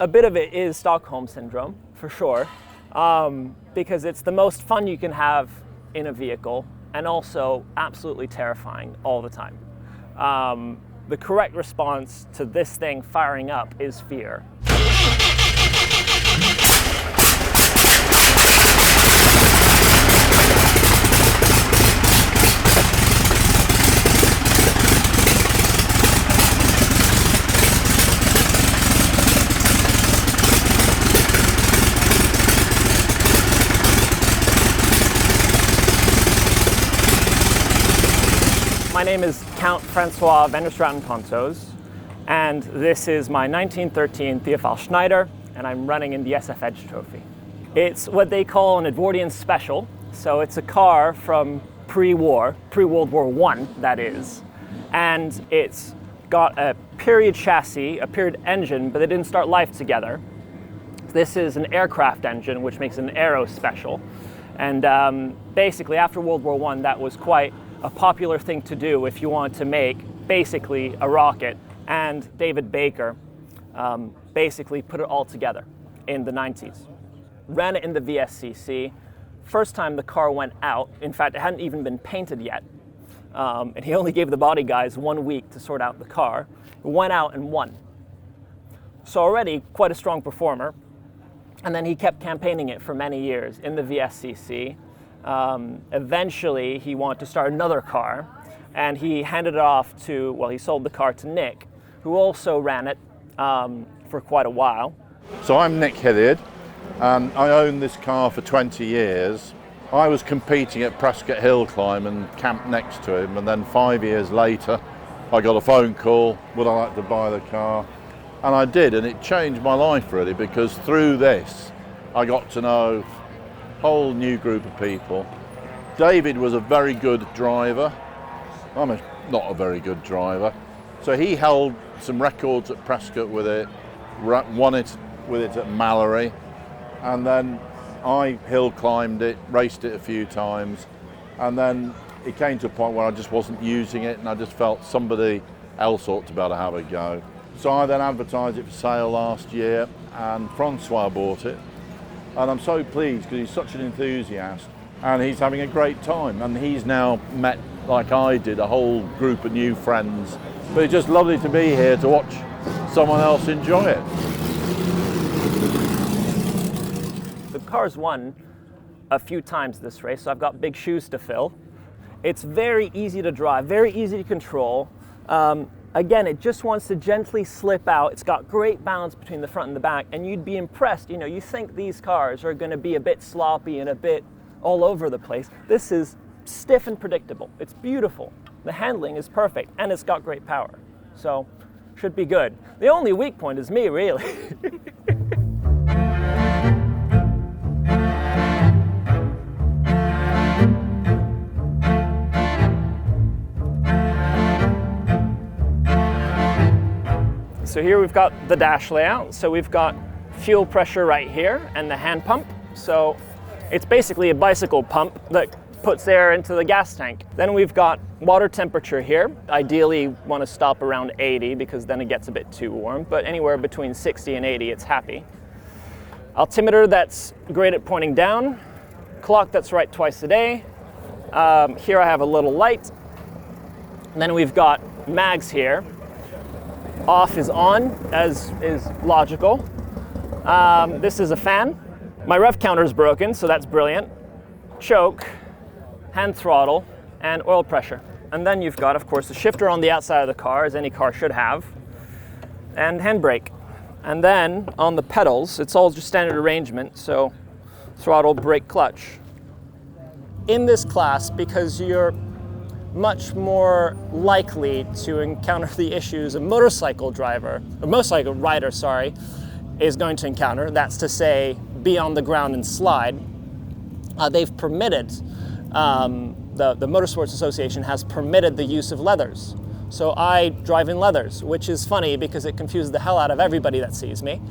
A bit of it is Stockholm Syndrome, for sure, because it's the most fun you can have in a vehicle and also absolutely terrifying all the time. The correct response to this thing firing up is fear. My name is Count François of Straten-Ponthoz, and this is my 1913 Theophile Schneider, and I'm running in the SF Edge Trophy. It's what they call an Edwardian special, so it's a car from pre-war, pre-World War I, that is, and it's got a period chassis, a period engine, but they didn't start life together. This is an aircraft engine, which makes it an Aero special, and basically after World War I, that was quite a popular thing to do if you wanted to make basically a rocket, and David Baker basically put it all together in the 90s. Ran it in the VSCC. First time the car went out, in fact it hadn't even been painted yet, and he only gave the body guys 1 week to sort out the car. It went out and won. So already quite a strong performer, and then he kept campaigning it for many years in the VSCC. Eventually he wanted to start another car, and he handed it off to, well, he sold the car to Nick, who also ran it for quite a while. So I'm Nick Heliad, and I owned this car for 20 years. I was competing at Prescott Hill Climb and camped next to him, and then 5 years later I got a phone call, would I like to buy the car? And I did, and it changed my life really, because through this I got to know whole new group of people. David was a very good driver. I'm not a very good driver. So he held some records at Prescott with it, won it with it at Mallory, and then I hill climbed it, raced it a few times, and then it came to a point where I just wasn't using it, and I just felt somebody else ought to be able to have a go. So I then advertised it for sale last year, and Francois bought it. And I'm so pleased because he's such an enthusiast and he's having a great time, and he's now met, like I did, a whole group of new friends. But it's just lovely to be here to watch someone else enjoy it. The car's won a few times this race, so I've got big shoes to fill. It's very easy to drive, very easy to control. Again, it just wants to gently slip out. It's got great balance between the front and the back, and you'd be impressed. You know, you think these cars are going to be a bit sloppy and a bit all over the place. This is stiff and predictable. It's beautiful. The handling is perfect, and it's got great power. So, should be good. The only weak point is me, really. So here we've got the dash layout. So we've got fuel pressure right here and the hand pump. So it's basically a bicycle pump that puts air into the gas tank. Then we've got water temperature here. Ideally want to stop around 80 because then it gets a bit too warm, but anywhere between 60 and 80 it's happy. Altimeter that's great at pointing down. Clock that's right twice a day. Here I have a little light. And then we've got mags here. Off is on, as is logical. This is a fan. My rev counter is broken, so that's brilliant. Choke, hand throttle, and oil pressure. And then you've got, of course, the shifter on the outside of the car, as any car should have, and handbrake. And then on the pedals, it's all just standard arrangement, so throttle, brake, clutch. In this class, because you're much more likely to encounter the issues a motorcycle rider, is going to encounter. That's to say, be on the ground and slide. They've permitted, the Motorsports Association has permitted the use of leathers. So I drive in leathers, which is funny because it confuses the hell out of everybody that sees me.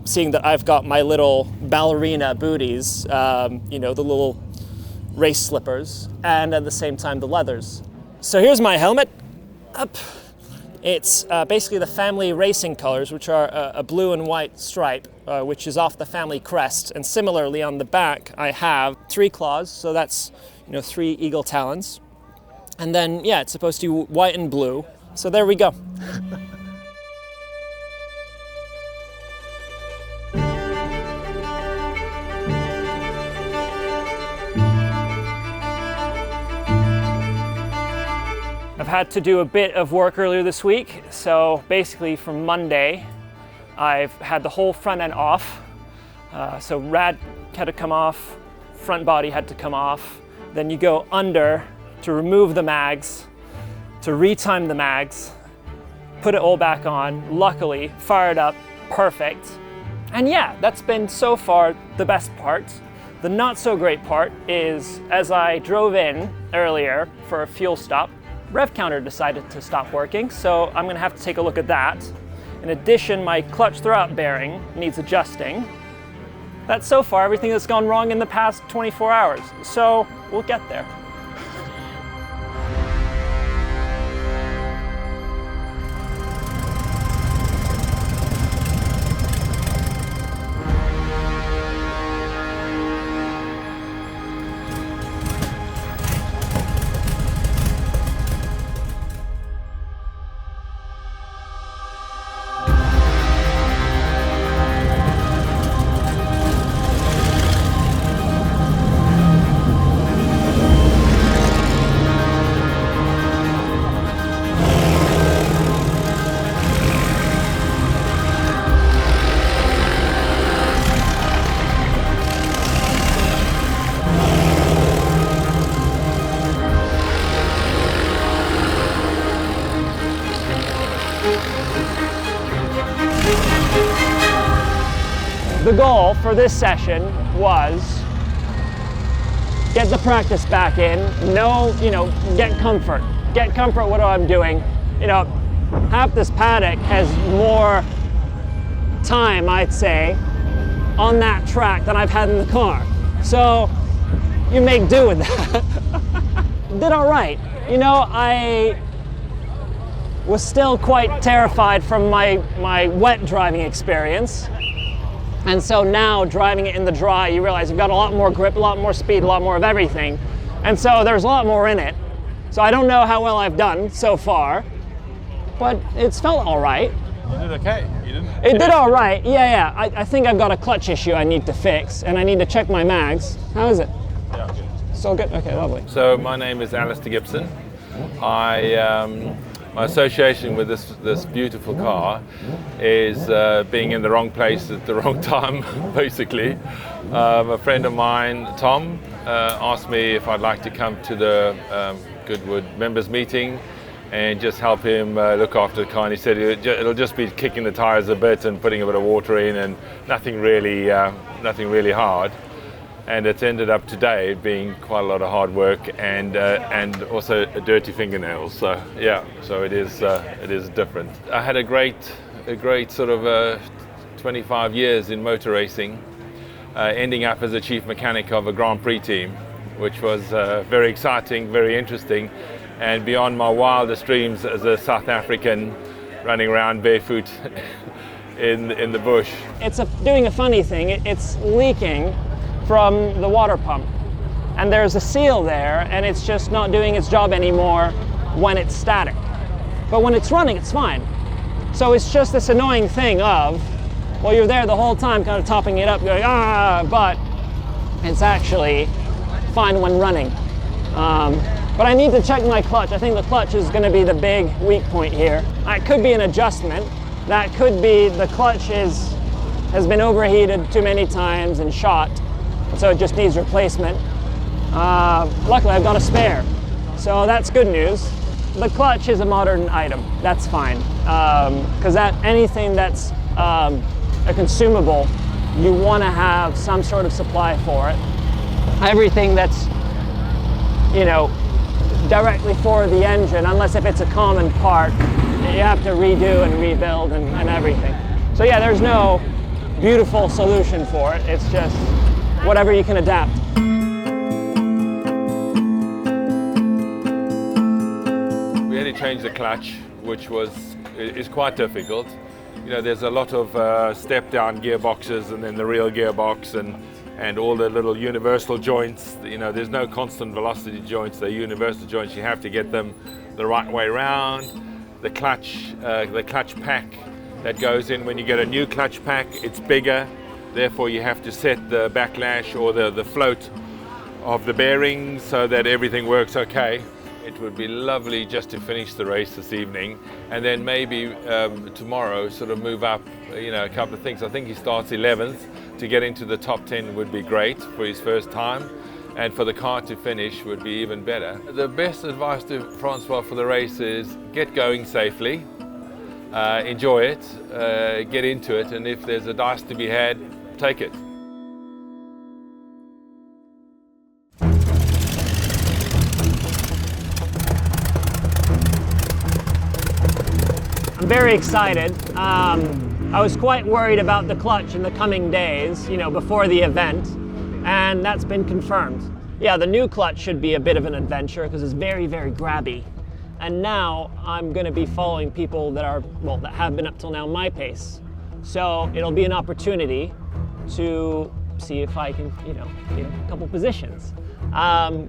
Seeing that I've got my little ballerina booties, you know, the little race slippers, and at the same time the leathers. So here's my helmet. Up. It's basically the family racing colors, which are a blue and white stripe, which is off the family crest. And similarly on the back, I have 3 claws, so that's 3 eagle talons. And then, yeah, it's supposed to be white and blue. So there we go. I've had to do a bit of work earlier this week, so basically from Monday, I've had the whole front end off. So rad had to come off, front body had to come off. Then you go under to remove the mags, to retime the mags, put it all back on, luckily fired up, perfect. And yeah, that's been so far the best part. The not so great part is as I drove in earlier for a fuel stop, rev counter decided to stop working, so I'm gonna have to take a look at that. In addition, my clutch throwout bearing needs adjusting. That's so far everything that's gone wrong in the past 24 hours, so we'll get there. The goal for this session was get the practice back in, get comfort what I'm doing. Half this paddock has more time, I'd say, on that track than I've had in the car. So you make do with that. Did all right. I was still quite terrified from my wet driving experience. And so now driving it in the dry, you realize you've got a lot more grip, a lot more speed, a lot more of everything. And so there's a lot more in it. So I don't know how well I've done so far, but it's felt all right. You did okay. It did all right. Yeah. I think I've got a clutch issue I need to fix, and I need to check my mags. How is it? Yeah, good. So good? Okay, lovely. So my name is Alan Gibson. My association with this beautiful car is being in the wrong place at the wrong time, basically. A friend of mine, Tom, asked me if I'd like to come to the Goodwood members meeting and just help him look after the car. And he said it'll just be kicking the tires a bit and putting a bit of water in, and nothing really hard. And it's ended up today being quite a lot of hard work and also dirty fingernails. So yeah, so it is different. I had a great sort of 25 years in motor racing, ending up as a chief mechanic of a Grand Prix team, which was very exciting, very interesting, and beyond my wildest dreams as a South African running around barefoot in the bush. It's doing a funny thing. It's leaking from the water pump, and there's a seal there, and it's just not doing its job anymore when it's static. But when it's running, it's fine. So it's just this annoying thing of, well, you're there the whole time kind of topping it up, going, but it's actually fine when running. But I need to check my clutch. I think the clutch is going to be the big weak point here. That could be an adjustment. That could be the clutch has been overheated too many times and shot. So it just needs replacement. Luckily I've got a spare, so that's good news. The clutch is a modern item, that's fine. Because anything that's a consumable, you want to have some sort of supply for it. Everything that's, directly for the engine, unless if it's a common part, you have to redo and rebuild and everything. So yeah, there's no beautiful solution for it. It's just whatever you can adapt. We had to change the clutch, which was is quite difficult. You know, there's a lot of step-down gearboxes and then the real gearbox and all the little universal joints. You know, there's no constant velocity joints, they're universal joints. You have to get them the right way round. The clutch pack that goes in when you get a new clutch pack, it's bigger. Therefore, you have to set the backlash or the float of the bearings so that everything works okay. It would be lovely just to finish the race this evening and then maybe tomorrow sort of move up, you know, a couple of things. I think he starts 11th. To get into the top 10 would be great for his first time, and for the car to finish would be even better. The best advice to Francois for the race is get going safely, enjoy it, get into it, and if there's a dice to be had, take it. I'm very excited. I was quite worried about the clutch in the coming days, you know, before the event, and that's been confirmed. Yeah, the new clutch should be a bit of an adventure because it's very, very grabby. And now I'm going to be following people that are, well, that have been up till now my pace. So it'll be an opportunity to see if I can, you know, get a couple positions.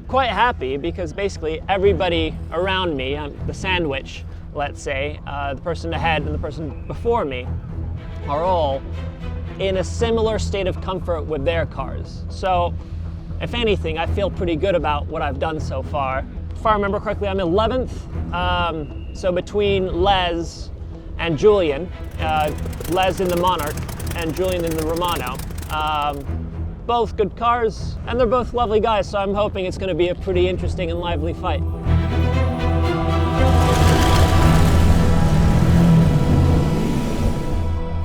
Quite happy because basically everybody around me, the sandwich, let's say, the person ahead and the person before me, are all in a similar state of comfort with their cars. So, if anything, I feel pretty good about what I've done so far. If I remember correctly, I'm 11th. So between Les and Julian, Les in the Monarch and Julian in the Romano, both good cars, and they're both lovely guys, so I'm hoping it's going to be a pretty interesting and lively fight.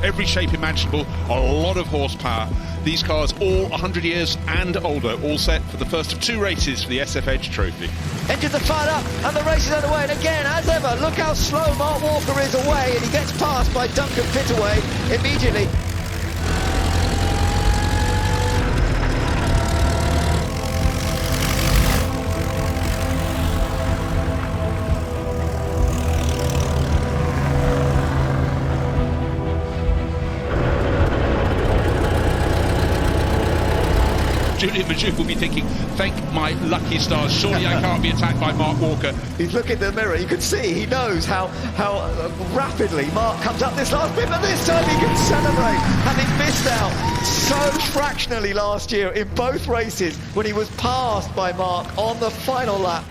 Every shape imaginable, a lot of horsepower. These cars all 100 years and older, all set for the first of 2 races for the SF Edge Trophy. Engines are fired up and the race is underway, and again, as ever, look how slow Mark Walker is away, and he gets passed by Duncan Pittaway immediately. Julian Majou will be thinking, thank my lucky stars, surely I can't be attacked by Mark Walker. He's looking in the mirror, you can see, he knows how rapidly Mark comes up this last bit, but this time he can celebrate, having missed out so fractionally last year in both races when he was passed by Mark on the final lap.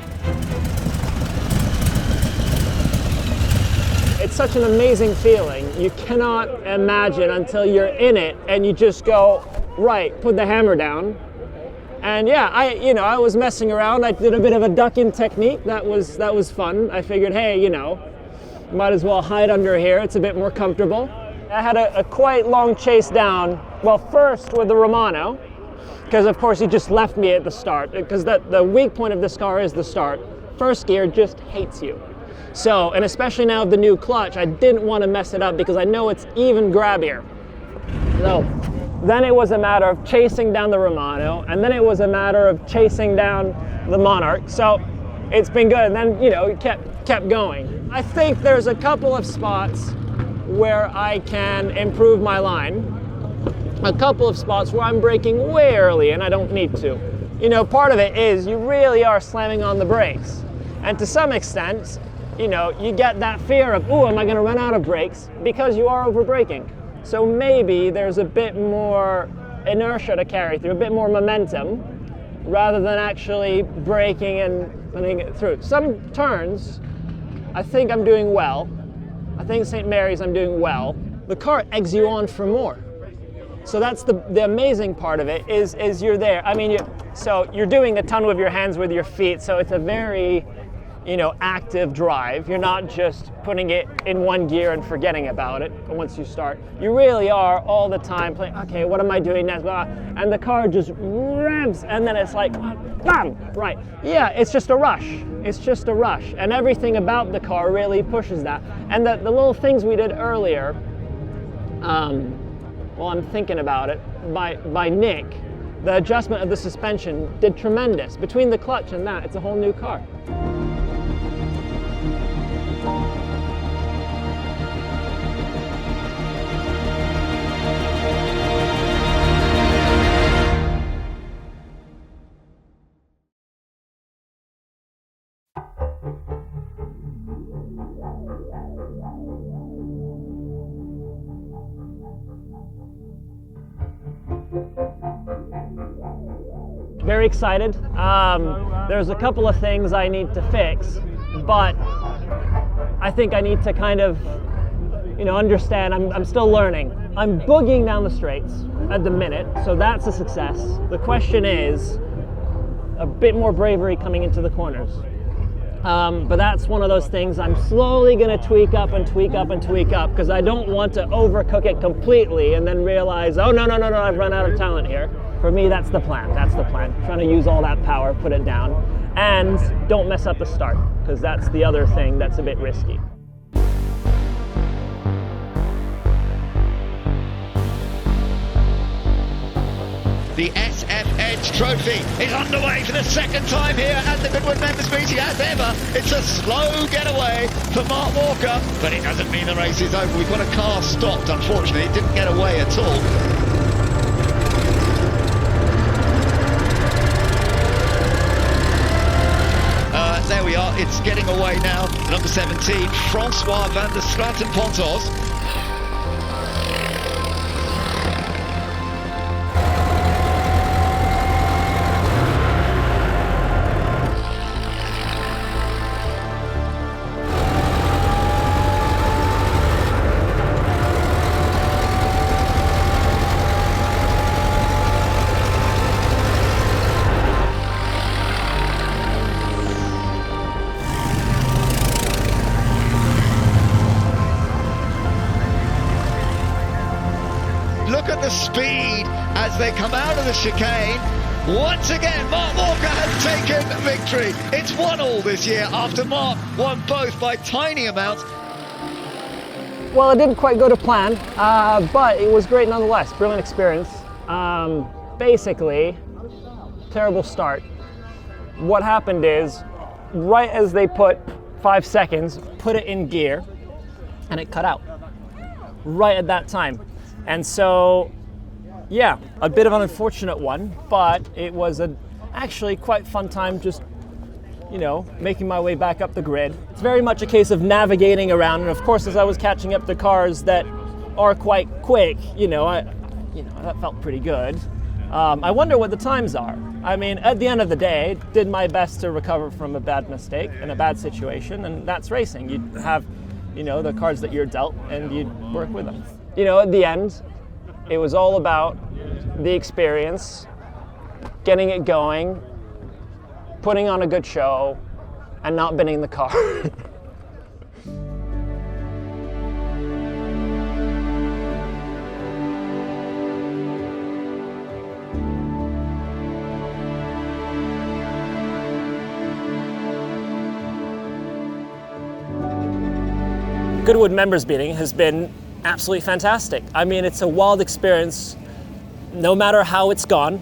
It's such an amazing feeling. You cannot imagine until you're in it and you just go, right, put the hammer down. And yeah, I was messing around. I did a bit of a duck-in technique. That was fun. I figured, hey, might as well hide under here. It's a bit more comfortable. I had a quite long chase down. Well, first with the Romano, because of course he just left me at the start. Because the weak point of this car is the start. First gear just hates you. So, and especially now with the new clutch, I didn't want to mess it up because I know it's even grabbier. So, then it was a matter of chasing down the Romano, and then it was a matter of chasing down the Monarch. So it's been good, and then, it kept going. I think there's a couple of spots where I can improve my line. A couple of spots where I'm braking way early and I don't need to. Part of it is you really are slamming on the brakes. And to some extent, you get that fear of, am I gonna run out of brakes? Because you are over braking. So maybe there's a bit more inertia to carry through, a bit more momentum, rather than actually braking and letting it through. Some turns, I think I'm doing well. I think St. Mary's I'm doing well. The car eggs you on for more. So that's the amazing part of it, is you're there. I mean, so you're doing a ton with your hands, with your feet, so it's a very, active drive. You're not just putting it in one gear and forgetting about it once you start. You really are all the time playing, okay, what am I doing next? And the car just revs, and then it's like, bam, right. Yeah, it's just a rush. It's just a rush. And everything about the car really pushes that. And the little things we did earlier, well, I'm thinking about it, by Nick, the adjustment of the suspension did tremendous. Between the clutch and that, it's a whole new car. very excited. There's a couple of things I need to fix, but I think I need to kind of, understand. I'm still learning. I'm boogieing down the straights at the minute, so that's a success. The question is a bit more bravery coming into the corners. But that's one of those things I'm slowly going to tweak up and tweak up and tweak up, because I don't want to overcook it completely and then realize, oh, no, I've run out of talent here. For me, that's the plan. Trying to use all that power, put it down, and don't mess up the start, because that's the other thing that's a bit risky. The SF Edge Trophy is underway for the second time here at the Goodwood members meeting. As ever, it's a slow getaway for Mark Walker, but it doesn't mean the race is over. We've got a car stopped, unfortunately. It didn't get away at all. There we are, it's getting away now. Number 17, François van der Straten-Ponthoz. Look at the speed as they come out of the chicane. Once again, Mark Walker has taken victory. It's 1-1 this year after Mark won both by tiny amounts. Well, it didn't quite go to plan, but it was great nonetheless. Brilliant experience. Basically, terrible start. What happened is, right as they put 5 seconds, put it in gear, and it cut out. Right at that time. And so, yeah, a bit of an unfortunate one, but it was actually quite fun time just, making my way back up the grid. It's very much a case of navigating around, and of course, as I was catching up to cars that are quite quick, that felt pretty good. I wonder what the times are. I mean, at the end of the day, did my best to recover from a bad mistake and a bad situation, and that's racing. You have, the cards that you're dealt, and you work with them. At the end, it was all about the experience, getting it going, putting on a good show, and not binning the car. Goodwood members meeting has been absolutely fantastic. I mean, it's a wild experience, no matter how it's gone.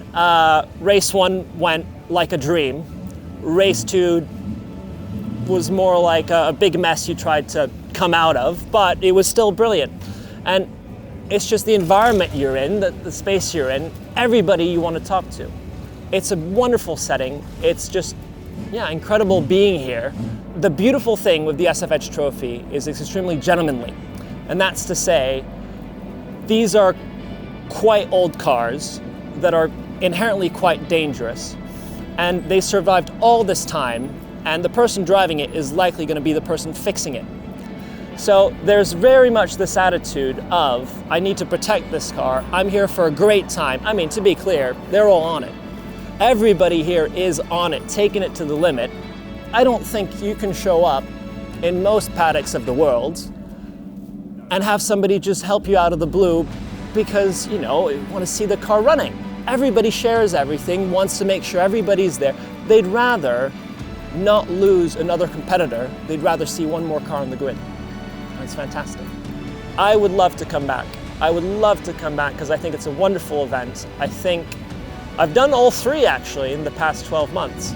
Race 1 went like a dream. Race 2 was more like a big mess you tried to come out of, but it was still brilliant. And it's just the environment you're in, the space you're in, everybody you want to talk to. It's a wonderful setting. It's just, incredible being here. The beautiful thing with the SF Edge Trophy is it's extremely gentlemanly. And that's to say, these are quite old cars that are inherently quite dangerous, and they survived all this time, and the person driving it is likely going to be the person fixing it. So there's very much this attitude of, I need to protect this car, I'm here for a great time. I mean, to be clear, they're all on it. Everybody here is on it, taking it to the limit. I don't think you can show up in most paddocks of the world and have somebody just help you out of the blue because, you want to see the car running. Everybody shares everything, wants to make sure everybody's there. They'd rather not lose another competitor. They'd rather see one more car on the grid. And it's fantastic. I would love to come back. I would love to come back because I think it's a wonderful event. I think I've done all 3 actually in the past 12 months.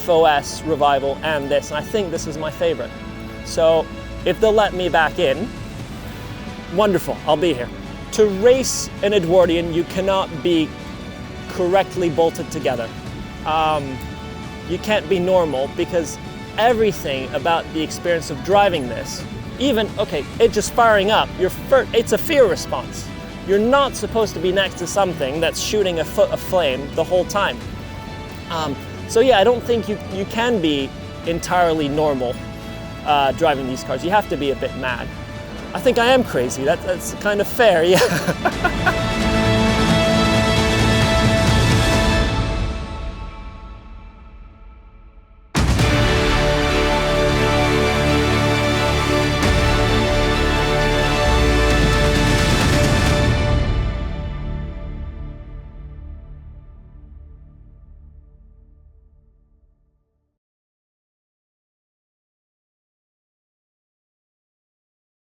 FOS, Revival, and this, and I think this is my favorite. So if they'll let me back in, wonderful, I'll be here. To race an Edwardian, you cannot be correctly bolted together. You can't be normal because everything about the experience of driving this, even, it just firing up, it's a fear response. you're not supposed to be next to something that's shooting a foot of flame the whole time. So yeah, I don't think you can be entirely normal driving these cars. You have to be a bit mad. I think I am crazy. That's kind of fair, yeah.